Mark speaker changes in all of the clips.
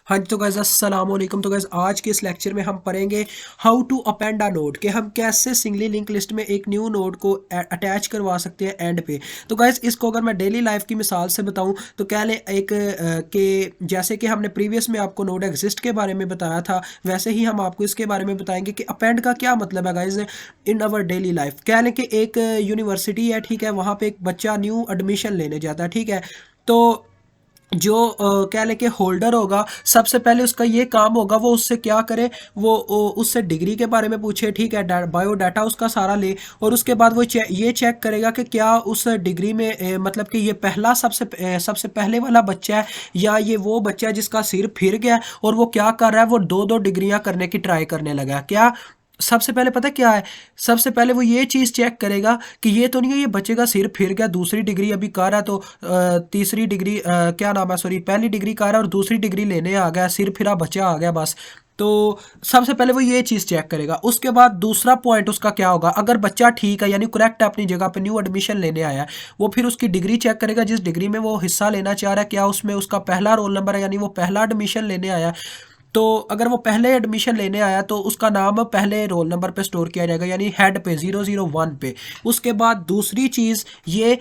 Speaker 1: हाँ जी, तो गाइस अस्सलाम वालेकुम। तो गाइस आज के इस लेक्चर में हम पढ़ेंगे how to append a node, कि हम कैसे सिंगली लिंक लिस्ट में एक न्यू नोड को अटैच करवा सकते हैं एंड पे। तो गाइस इसको अगर मैं डेली लाइफ की मिसाल से बताऊं तो क्या ले एक कि जैसे कि हमने प्रीवियस में आपको नोड एग्जिस्ट के बारे में बताया था, वैसे ही हम आपको इसके बारे में बताएंगे कि अपेंड का क्या मतलब है guys in our daily life. क्या लें कि एक यूनिवर्सिटी है, ठीक है, वहाँ पे एक बच्चा न्यू एडमिशन लेने जाता है, ठीक है। तो जो क्या लेके होल्डर होगा, सबसे पहले उसका ये काम होगा, वो उससे क्या करे, उससे डिग्री के बारे में पूछे, ठीक है, बायोडाटा उसका सारा ले। और उसके बाद वो ये चेक करेगा कि क्या उस डिग्री में मतलब कि ये पहला सबसे पहले वाला बच्चा है, या ये वो बच्चा है जिसका सिर फिर गया है और वो क्या कर रहा है, वो दो दो डिग्रियां करने की ट्राई करने लगा है। क्या सबसे पहले पता क्या है, सबसे पहले वो ये चीज़ चेक करेगा कि ये तो नहीं है ये बच्चे का सिर फिर गया, दूसरी डिग्री अभी कर रहा है, तो तीसरी डिग्री क्या नाम है, सॉरी, पहली डिग्री कर रहा है और दूसरी डिग्री लेने आ गया, सिर फिरा बच्चा आ गया बस। तो सबसे पहले वो ये चीज़ चेक करेगा। उसके बाद दूसरा पॉइंट उसका क्या होगा, अगर बच्चा ठीक है यानी करेक्ट है अपनी जगह पे, न्यू एडमिशन लेने आया है, वो फिर उसकी डिग्री चेक करेगा, जिस डिग्री में वो हिस्सा लेना चाह रहा है क्या उसमें उसका पहला रोल नंबर है, यानी वो पहला एडमिशन लेने आया है। तो अगर वो पहले एडमिशन लेने आया तो उसका नाम पहले रोल नंबर पे स्टोर किया जाएगा, यानी हेड पे 001 पे। उसके बाद दूसरी चीज़ ये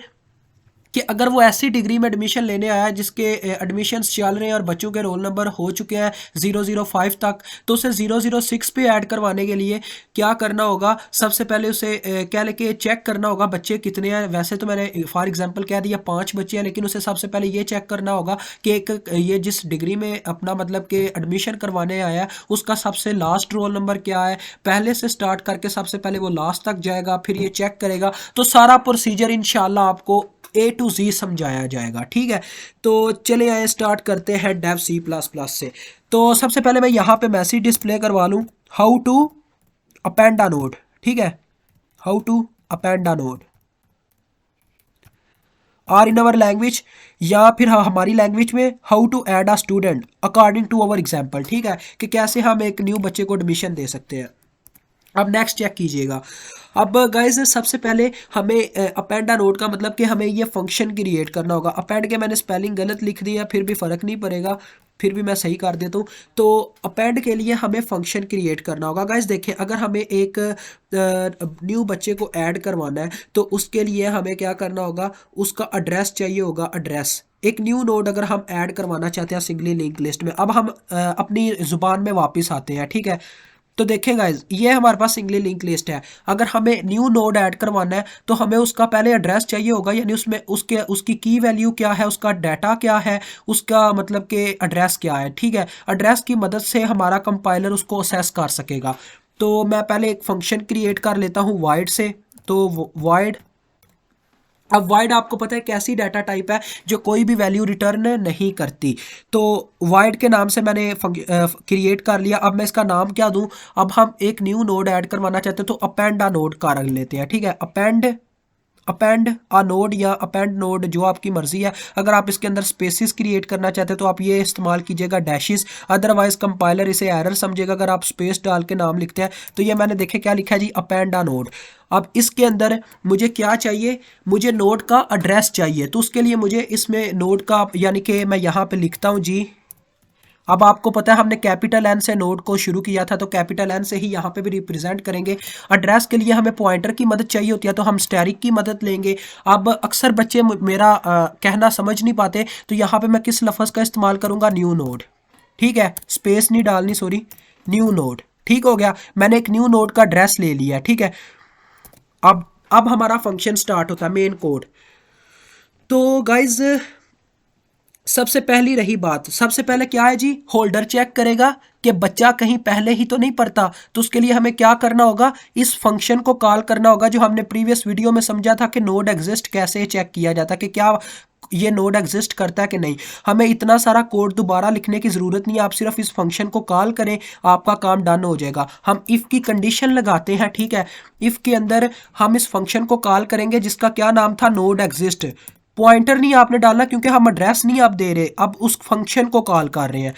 Speaker 1: कि अगर वो ऐसी डिग्री में एडमिशन लेने आया है जिसके एडमिशन्स चल रहे हैं और बच्चों के रोल नंबर हो चुके हैं 005 तक, तो उसे 006 पे ऐड करवाने के लिए क्या करना होगा, सबसे पहले उसे क्या लेके चेक करना होगा बच्चे कितने हैं। वैसे तो मैंने फॉर एग्जांपल कह दिया 5 बच्चे हैं, लेकिन उसे सबसे पहले ये चेक करना होगा कि एक ये जिस डिग्री में अपना मतलब कि एडमिशन करवाने आया है उसका सबसे लास्ट रोल नंबर क्या है। पहले से स्टार्ट करके सबसे पहले वो लास्ट तक जाएगा, फिर ये चेक करेगा। तो सारा प्रोसीजर इंशाल्लाह आपको ए टू जी समझाया जाएगा, ठीक है। तो चले आए स्टार्ट करते हैं डेव सी प्लस प्लस से। तो सबसे पहले मैं यहाँ पे मैसेज डिस्प्ले करवा लूँ, how to append a node, ठीक है, how to append a node or in our language, या फिर हमारी लैंग्वेज में how to add a student according to our example, ठीक है, कि कैसे हम एक न्यू बच्चे को एडमिशन दे सकते हैं। अब नेक्स्ट चेक कीजिएगा। अब गाइज सबसे पहले हमें अपेंड अ नोड का मतलब कि हमें ये फंक्शन क्रिएट करना होगा। अपेंड के मैंने स्पेलिंग गलत लिख दिया, फिर भी फ़र्क नहीं पड़ेगा, फिर भी मैं सही कर देता हूँ। तो अपेंड के लिए हमें फंक्शन क्रिएट करना होगा। गाइज देखिए, अगर हमें एक न्यू बच्चे को ऐड करवाना है तो उसके लिए हमें क्या करना होगा, उसका एड्रेस चाहिए होगा, एड्रेस। एक न्यू नोड अगर हम ऐड करवाना चाहते हैं सिंगली लिंक लिस्ट में, अब हम अपनी ज़ुबान में वापस आते हैं, ठीक है। तो देखें गाइज, ये हमारे पास सिंगली लिंक लिस्ट है। अगर हमें न्यू नोड ऐड करवाना है तो हमें उसका पहले एड्रेस चाहिए होगा, यानी उसमें उसके उसकी की वैल्यू क्या है, उसका डाटा क्या है, उसका मतलब कि एड्रेस क्या है, ठीक है। एड्रेस की मदद से हमारा कंपाइलर उसको असेस कर सकेगा। तो मैं पहले एक फंक्शन क्रिएट कर लेता हूँ वाइड से। तो वाइड, अब वाइड आपको पता है कैसी डाटा टाइप है जो कोई भी वैल्यू रिटर्न नहीं करती। तो वाइड के नाम से मैंने क्रिएट कर लिया। अब मैं इसका नाम क्या दूं, अब हम एक न्यू नोड ऐड करवाना चाहते हैं तो अपेंड अ नोड कर लेते हैं, ठीक है। अपेंड अ नोड या अपेंड नोड, जो आपकी मर्जी है। अगर आप इसके अंदर स्पेसिस क्रिएट करना चाहते हैं तो आप ये इस्तेमाल कीजिएगा डैशेस, अदरवाइज कंपाइलर इसे एरर समझेगा अगर आप स्पेस डाल के नाम लिखते हैं। तो ये मैंने देखे क्या लिखा है जी, अपेंड अ नोड। अब इसके अंदर मुझे क्या चाहिए, मुझे नोड का एड्रेस चाहिए। तो उसके लिए मुझे इसमें नोड का, यानी कि मैं यहाँ पे लिखता हूँ जी। अब आपको पता है हमने कैपिटल एन से नोड को शुरू किया था, तो कैपिटल एन से ही यहाँ पे भी रिप्रेजेंट करेंगे। एड्रेस के लिए हमें पॉइंटर की मदद चाहिए होती है, तो हम स्टैरिक की मदद लेंगे। अब अक्सर बच्चे मेरा कहना समझ नहीं पाते, तो यहाँ पे मैं किस लफ्ज़ का इस्तेमाल करूँगा, न्यू नोड, ठीक है, स्पेस नहीं डालनी, सॉरी, न्यू नोड। ठीक हो गया, मैंने एक न्यू नोड का एड्रेस ले लिया, ठीक है। अब हमारा फंक्शन स्टार्ट होता है, मेन कोड। तो गाइज सबसे पहली रही बात, सबसे पहले क्या है जी, होल्डर चेक करेगा कि बच्चा कहीं पहले ही तो नहीं पढ़ता। तो उसके लिए हमें क्या करना होगा, इस फंक्शन को कॉल करना होगा जो हमने प्रीवियस वीडियो में समझा था कि नोड एग्जिस्ट कैसे चेक किया जाता है, कि क्या ये नोड एग्जिस्ट करता है कि नहीं। हमें इतना सारा कोड दोबारा लिखने की ज़रूरत नहीं है, आप सिर्फ इस फंक्शन को कॉल करें, आपका काम डन हो जाएगा। हम इफ़ की कंडीशन लगाते हैं, ठीक है। इफ़ के अंदर हम इस फंक्शन को कॉल करेंगे जिसका क्या नाम था, नोड एग्जिस्ट। पॉइंटर नहीं आपने डालना क्योंकि हम एड्रेस नहीं आप दे रहे, अब उस फंक्शन को कॉल कर रहे हैं।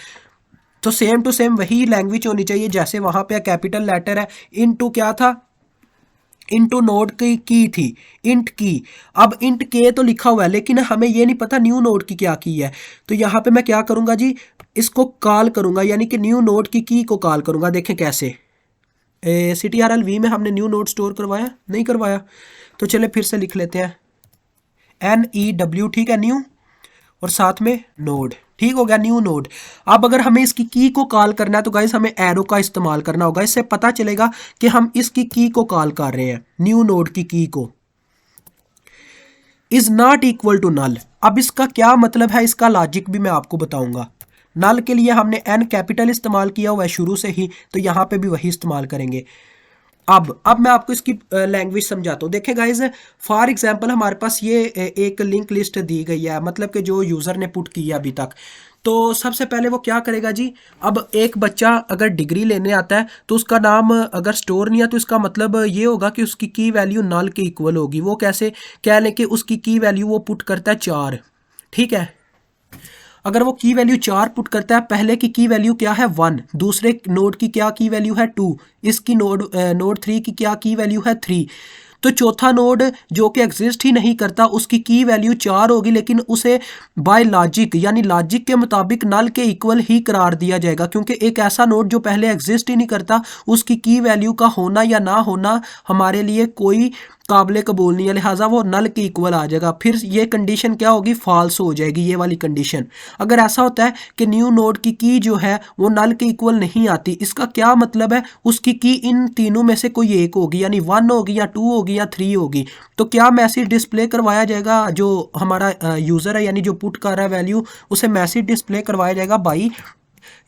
Speaker 1: तो सेम टू सेम वही लैंग्वेज होनी चाहिए जैसे वहां पे कैपिटल लेटर है। इनटू क्या था, इनटू नोड की थी, इंट की। अब इंट के तो लिखा हुआ है लेकिन हमें ये नहीं पता न्यू नोड की क्या की है। तो यहाँ पे मैं क्या करूंगा जी, इसको कॉल करूंगा, यानी कि न्यू नोड की को कॉल करूंगा। देखें कैसे, CTRL-V में हमने न्यू नोड स्टोर करवाया, नहीं करवाया, तो चले फिर से लिख लेते हैं NEW, ठीक है, न्यू, और साथ में नोड, ठीक हो गया, न्यू नोड। अब अगर हमें इसकी की को कॉल करना है तो गाइस हमें एरो का इस्तेमाल करना होगा, इससे पता चलेगा कि हम इसकी की को कॉल कर रहे हैं, न्यू नोड की को। Is not equal to null, अब इसका क्या मतलब है, इसका लॉजिक भी मैं आपको बताऊंगा। नल के लिए हमने N कैपिटल इस्तेमाल किया हुआ है शुरू से ही, तो यहाँ पे भी वही इस्तेमाल करेंगे। अब मैं आपको इसकी लैंग्वेज समझाता हूँ। देखें गाइज, फॉर एग्जांपल हमारे पास ये एक लिंक लिस्ट दी गई है, मतलब कि जो यूज़र ने पुट किया अभी तक। तो सबसे पहले वो क्या करेगा जी, अब एक बच्चा अगर डिग्री लेने आता है तो उसका नाम अगर स्टोर नहीं है तो इसका मतलब ये होगा कि उसकी की वैल्यू नल के इक्वल होगी। वो कैसे, कह लें कि उसकी की वैल्यू वो पुट करता है 4, ठीक है। अगर वो की वैल्यू 4 पुट करता है, पहले की वैल्यू क्या है 1, दूसरे नोड की क्या की वैल्यू है 2, इसकी नोड 3 की क्या की वैल्यू है 3, तो चौथा नोड जो कि एग्जिस्ट ही नहीं करता उसकी की वैल्यू 4 होगी, लेकिन उसे बाय लॉजिक यानी लॉजिक के मुताबिक नल के इक्वल ही करार दिया जाएगा, क्योंकि एक ऐसा नोड जो पहले एग्जिस्ट ही नहीं करता उसकी की वैल्यू का होना या ना होना हमारे लिए कोई काबिल कबूल नहीं है, लिहाजा वो नल के इक्वल आ जाएगा। फिर ये कंडीशन क्या होगी, फॉल्स हो जाएगी ये वाली कंडीशन। अगर ऐसा होता है कि न्यू नोड की जो है वो नल के इक्वल नहीं आती, इसका क्या मतलब है, उसकी की इन तीनों में से कोई एक होगी, यानी 1 होगी या 2 होगी या 3 होगी। तो क्या मैसेज डिस्प्ले करवाया जाएगा, जो हमारा यूज़र है यानी जो पुट कर रहा है वैल्यू, उसे मैसेज डिस्प्ले करवाया जाएगा भाई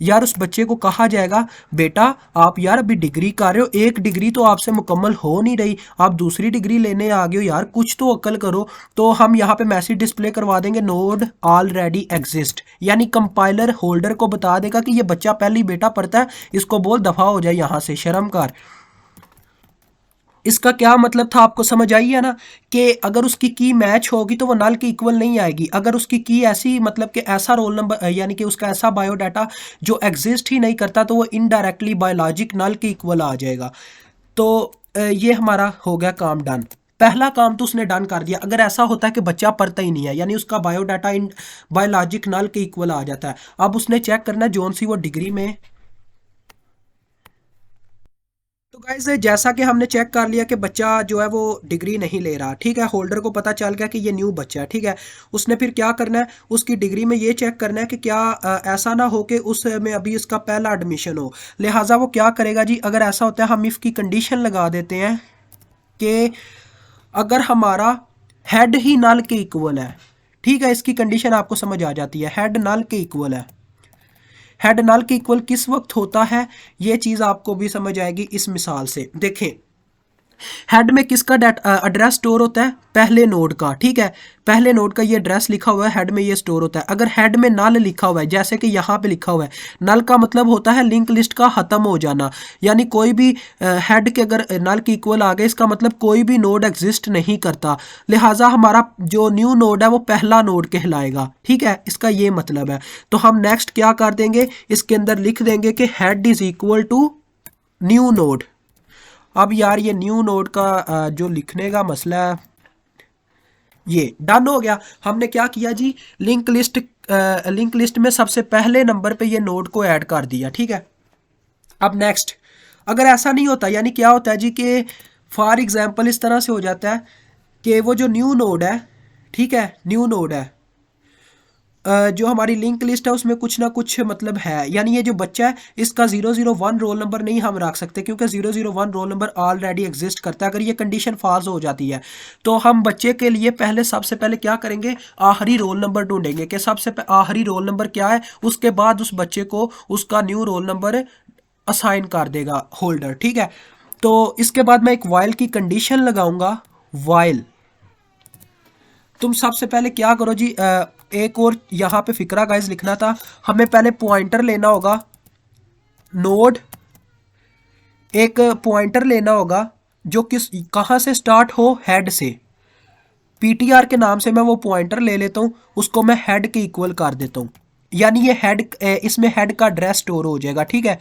Speaker 1: यार, उस बच्चे को कहा जाएगा बेटा आप यार अभी डिग्री कर रहे हो, एक डिग्री तो आपसे मुकम्मल हो नहीं रही, आप दूसरी डिग्री लेने आ गए हो, यार कुछ तो अक्ल करो। तो हम यहाँ पे मैसेज डिस्प्ले करवा देंगे नोड ऑलरेडी एग्जिस्ट, यानी कंपाइलर होल्डर को बता देगा कि ये बच्चा पहले ही बेटा पढ़ता है, इसको बोल दफा हो जाए यहाँ से, शर्म कर। इसका क्या मतलब था आपको समझ आई है ना, कि अगर उसकी की मैच होगी तो वो नल के इक्वल नहीं आएगी। अगर उसकी की ऐसी मतलब कि ऐसा रोल नंबर यानी कि उसका ऐसा बायोडाटा जो एग्जिस्ट ही नहीं करता तो वो इनडायरेक्टली बायोलॉजिक नल के इक्वल आ जाएगा। तो ये हमारा हो गया काम डन, पहला काम तो उसने डन कर दिया। अगर ऐसा होता है कि बच्चा पढ़ता ही नहीं है यानी उसका बायोडाटा इन बायोलॉजिक नल के इक्वल आ जाता है, अब उसने चेक करना जोन सी वो डिग्री में। तो गाइज जैसा कि हमने चेक कर लिया कि बच्चा जो है वो डिग्री नहीं ले रहा, ठीक है, होल्डर को पता चल गया कि ये न्यू बच्चा है, ठीक है। उसने फिर क्या करना है, उसकी डिग्री में ये चेक करना है कि क्या ऐसा ना हो कि उसमें अभी इसका पहला एडमिशन हो। लिहाजा वो क्या करेगा जी, अगर ऐसा होता है हम इफ़ की कंडीशन लगा देते हैं कि अगर हमारा हेड ही नल के इक्वल है, ठीक है, इसकी कंडीशन आपको समझ आ जाती है, हेड नल के इक्वल है। हेड नल के इक्वल किस वक्त होता है, ये चीज़ आपको भी समझ आएगी इस मिसाल से। देखें हेड में किसका एड्रेस स्टोर होता है, पहले नोड का, ठीक है, पहले नोड का ये एड्रेस लिखा हुआ है, हेड में ये स्टोर होता है। अगर हेड में नल लिखा हुआ है जैसे कि यहाँ पे लिखा हुआ है, नल का मतलब होता है लिंक लिस्ट का ख़त्म हो जाना, यानी कोई भी हेड के अगर नल के इक्वल आ गए इसका मतलब कोई भी नोड एग्जिस्ट नहीं करता, लिहाजा हमारा जो न्यू नोड है वो पहला नोड कहलाएगा, ठीक है, इसका ये मतलब है। तो हम नेक्स्ट क्या कर देंगे, इसके अंदर लिख देंगे कि head is equal to new node. अब यार ये न्यू नोड का जो लिखने का मसला है ये डन हो गया। हमने क्या किया जी, लिंक लिस्ट में सबसे पहले नंबर पे ये नोड को ऐड कर दिया, ठीक है। अब नेक्स्ट अगर ऐसा नहीं होता, यानी क्या होता है जी कि फॉर एग्जांपल इस तरह से हो जाता है कि वो जो न्यू नोड है, ठीक है, न्यू नोड है, जो हमारी लिंक लिस्ट है उसमें कुछ ना कुछ मतलब है, यानी ये जो बच्चा है इसका 001 रोल नंबर नहीं हम रख सकते क्योंकि 001 रोल नंबर ऑलरेडी एग्जिस्ट करता है। अगर ये कंडीशन फॉल्स हो जाती है तो हम बच्चे के लिए सबसे पहले क्या करेंगे, आखिरी रोल नंबर ढूंढेंगे कि सबसे आखिरी रोल नंबर क्या है, उसके बाद उस बच्चे को उसका न्यू रोल नंबर असाइन कर देगा होल्डर, ठीक है। तो इसके बाद मैं एक वाइल की कंडीशन लगाऊंगा, वाइल। तुम सबसे पहले क्या करो जी, एक और यहाँ पे फिक्रा गाइज लिखना था, हमें पहले पॉइंटर लेना होगा, नोड एक पॉइंटर लेना होगा जो कहाँ से स्टार्ट हो, हेड से। पीटीआर के नाम से मैं वो पॉइंटर ले लेता हूँ, उसको मैं हेड के इक्वल कर देता हूँ, यानी ये हेड, इसमें हेड का एड्रेस स्टोर हो जाएगा, ठीक है।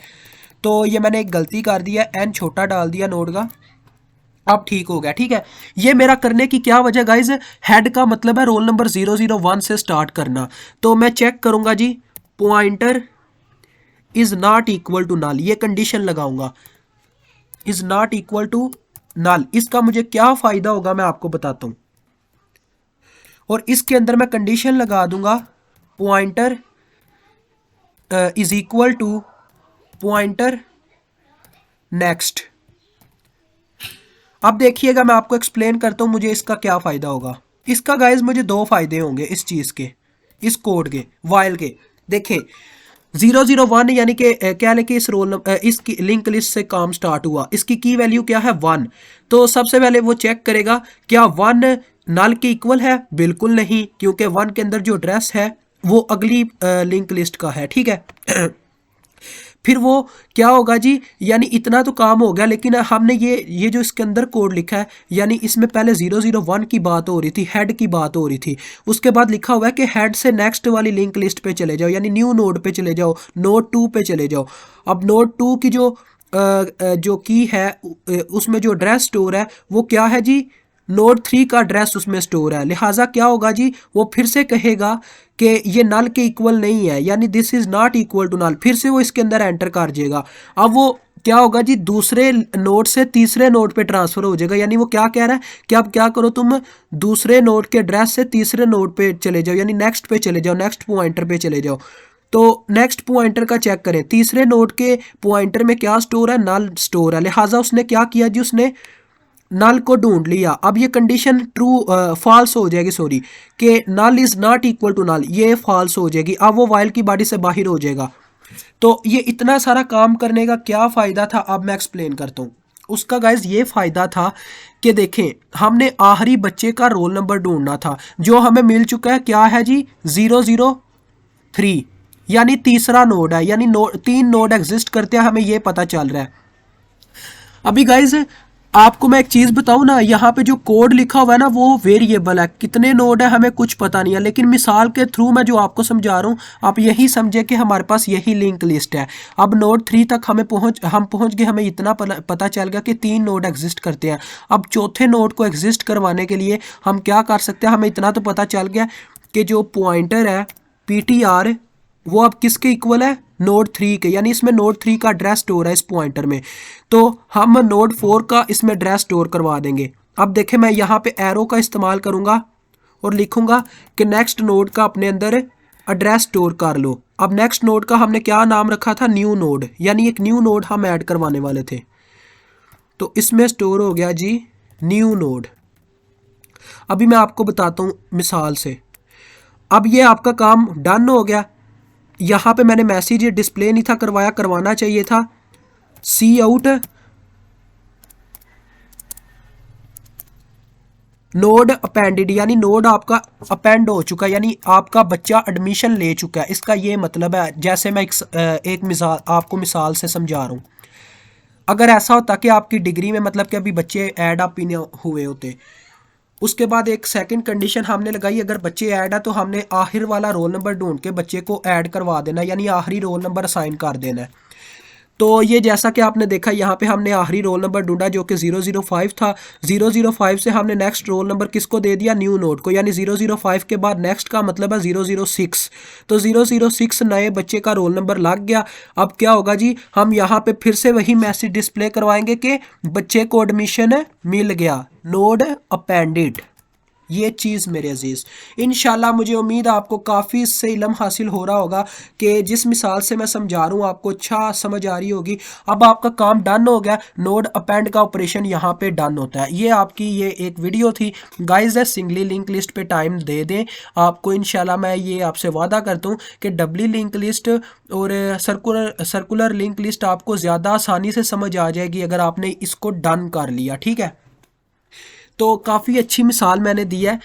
Speaker 1: तो ये मैंने एक गलती कर दिया, एन छोटा डाल दिया नोड का, अब ठीक हो गया, ठीक है। ये मेरा करने की क्या वजह गाइज, हेड का मतलब है रोल नंबर 001 से स्टार्ट करना। तो मैं चेक करूंगा जी, pointer is not equal to null, ये कंडीशन लगाऊंगा, is not equal to null. इसका मुझे क्या फायदा होगा मैं आपको बताता हूं। और इसके अंदर मैं कंडीशन लगा दूंगा pointer is equal to pointer next. अब देखिएगा मैं आपको एक्सप्लेन करता हूं मुझे इसका क्या फायदा होगा। इसका गाइज मुझे दो फायदे होंगे इस चीज के, इस कोड के, वाइल के। देखें 001 यानी कि क्या लेके इस रोल इसकी लिंक लिस्ट से काम स्टार्ट हुआ, इसकी की वैल्यू क्या है 1। तो सबसे पहले वो चेक करेगा क्या 1 नल के इक्वल है, बिल्कुल नहीं, क्योंकि 1 के अंदर जो एड्रेस है वो अगली लिंक लिस्ट का है, ठीक है। फिर वो क्या होगा जी, यानी इतना तो काम हो गया, लेकिन हमने ये जो इसके अंदर कोड लिखा है, यानी इसमें पहले 001 की बात हो रही थी, हेड की बात हो रही थी, उसके बाद लिखा हुआ है कि हेड से नेक्स्ट वाली लिंक लिस्ट पे चले जाओ, यानी न्यू नोड पे चले जाओ, नोड 2 पे चले जाओ। अब नोड 2 की जो की है उसमें जो एड्रेस स्टोर है वो क्या है जी, नोड 3 का एड्रेस उसमें स्टोर है। लिहाजा क्या होगा जी, वो फिर से कहेगा कि ये नल के इक्वल नहीं है, यानी this is not equal to null, फिर से वो इसके अंदर एंटर कर जाएगा। अब वो क्या होगा जी, दूसरे नोड से तीसरे नोड पे ट्रांसफर हो जाएगा, यानी वो क्या कह रहा है कि अब क्या करो तुम दूसरे नोड के एड्रेस से तीसरे नोड पे चले जाओ, यानी नेक्स्ट पे चले जाओ, नेक्स्ट पॉइंटर पे चले जाओ। तो नेक्स्ट पॉइंटर का चेक करें, तीसरे नोड के पॉइंटर में क्या स्टोर है, नल स्टोर है। लिहाजा उसने क्या किया जी, उसने नल को ढूंढ लिया। अब ये कंडीशन ट्रू फॉल्स हो जाएगी, सॉरी, कि null is not equal to null, ये फॉल्स हो जाएगी। अब वो वाइल की बॉडी से बाहर हो जाएगा। तो ये इतना सारा काम करने का क्या फ़ायदा था, अब मैं एक्सप्लेन करता हूँ। उसका गाइज ये फ़ायदा था कि देखें हमने आखिरी बच्चे का रोल नंबर ढूंढना था, जो हमें मिल चुका है, क्या है जी 003, यानी तीसरा नोड है, यानी 3 नोड एग्जिस्ट करते हैं, हमें ये पता चल रहा है। अभी गाइज आपको मैं एक चीज़ बताऊं ना, यहाँ पे जो कोड लिखा हुआ है ना वो वेरिएबल है, कितने नोड है हमें कुछ पता नहीं है, लेकिन मिसाल के थ्रू मैं जो आपको समझा रहा हूँ आप यही समझे कि हमारे पास यही लिंक लिस्ट है। अब नोड 3 तक हम पहुँच गए, हमें इतना पता चल गया कि 3 नोड एग्जिस्ट करते हैं। अब चौथे नोड को एग्जिस्ट करवाने के लिए हम क्या कर सकते हैं, हमें इतना तो पता चल गया कि जो पॉइंटर है PTR वो अब किसके इक्वल है, नोड 3 के, यानी इसमें नोड 3 का एड्रेस स्टोर है इस पॉइंटर में, तो हम नोड 4 का इसमें एड्रेस स्टोर करवा देंगे। अब देखें मैं यहाँ पे एरो का इस्तेमाल करूँगा और लिखूँगा कि नेक्स्ट नोड का अपने अंदर एड्रेस स्टोर कर लो। अब नेक्स्ट नोड का हमने क्या नाम रखा था, न्यू नोड, यानी एक न्यू नोड हम ऐड करवाने वाले थे, तो इसमें स्टोर हो गया जी न्यू नोड। अभी मैं आपको बताता हूँ मिसाल से। अब ये आपका काम डन हो गया। यहाँ पे मैंने मैसेज डिस्प्ले नहीं था करवाया, करवाना चाहिए था सी आउट नोड अपेंडेड, यानी नोड आपका अपेंड हो चुका है, यानी आपका बच्चा एडमिशन ले चुका है। इसका ये मतलब है, जैसे मैं एक मिसाल आपको मिसाल से समझा रहा हूँ। अगर ऐसा होता कि आपकी डिग्री में मतलब कि अभी बच्चे ऐड अप ही नहीं हुए होते, उसके बाद एक सेकंड कंडीशन हमने लगाई, अगर बच्चे ऐड है तो हमने आखिर वाला रोल नंबर ढूंढ के बच्चे को ऐड करवा देना, यानी आखिरी रोल नंबर असाइन कर देना है। तो ये जैसा कि आपने देखा यहाँ पे हमने आखिरी रोल नंबर ढूंढा जो कि 005 था। 005 से हमने नेक्स्ट रोल नंबर किसको दे दिया, न्यू नोड को, यानी 005 के बाद नेक्स्ट का मतलब है 006। तो 006 नए बच्चे का रोल नंबर लग गया। अब क्या होगा जी, हम यहाँ पे फिर से वही मैसेज डिस्प्ले करवाएंगे कि बच्चे को एडमिशन मिल गया, नोड अपेंडेड। ये चीज़ मेरे अजीज़, इंशाल्लाह मुझे उम्मीद है आपको काफ़ी इससे इल्म हासिल हो रहा होगा कि जिस मिसाल से मैं समझा रहा हूँ आपको अच्छा समझ आ रही होगी। अब आपका काम डन हो गया, नोड अपेंड का ऑपरेशन यहाँ पे डन होता है। ये आपकी ये एक वीडियो थी गाइस, सिंगली लिंक लिस्ट पे टाइम दे दें आपको, इंशाल्लाह मैं ये आपसे वादा करता हूँ कि डबली लिंक लिस्ट और सर्कुलर लिंक लिस्ट आपको ज़्यादा आसानी से समझ आ जाएगी अगर आपने इसको डन कर लिया, ठीक है। तो काफ़ी अच्छी मिसाल मैंने दी है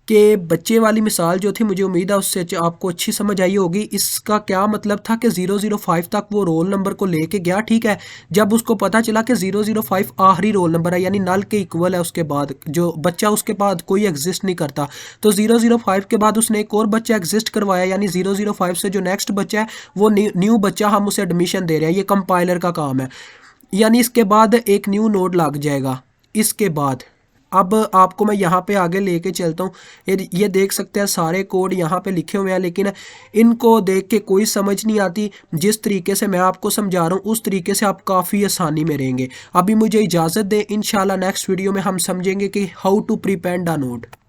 Speaker 1: कि बच्चे वाली मिसाल जो थी, मुझे उम्मीद है उससे आपको अच्छी समझ आई होगी। इसका क्या मतलब था कि 005 तक वो रोल नंबर को लेके गया, ठीक है। जब उसको पता चला कि 005 आखिरी रोल नंबर है, यानी नल के इक्वल है, उसके बाद जो बच्चा उसके बाद कोई एग्जिस्ट नहीं करता, तो 005 के बाद उसने एक और बच्चा एग्जिस्ट करवाया, यानी 005 से जो नेक्स्ट बच्चा है वो न्यू बच्चा हम उसे एडमिशन दे रहे हैं। ये कंपाइलर का काम है, यानी इसके बाद एक न्यू नोड लग जाएगा। इसके बाद अब आपको मैं यहाँ पे आगे लेके चलता हूँ। ये देख सकते हैं सारे कोड यहाँ पे लिखे हुए हैं, लेकिन इनको देख के कोई समझ नहीं आती। जिस तरीके से मैं आपको समझा रहा हूँ उस तरीके से आप काफ़ी आसानी में रहेंगे। अभी मुझे इजाज़त दें, इंशाल्लाह नेक्स्ट वीडियो में हम समझेंगे कि how to prepend a node.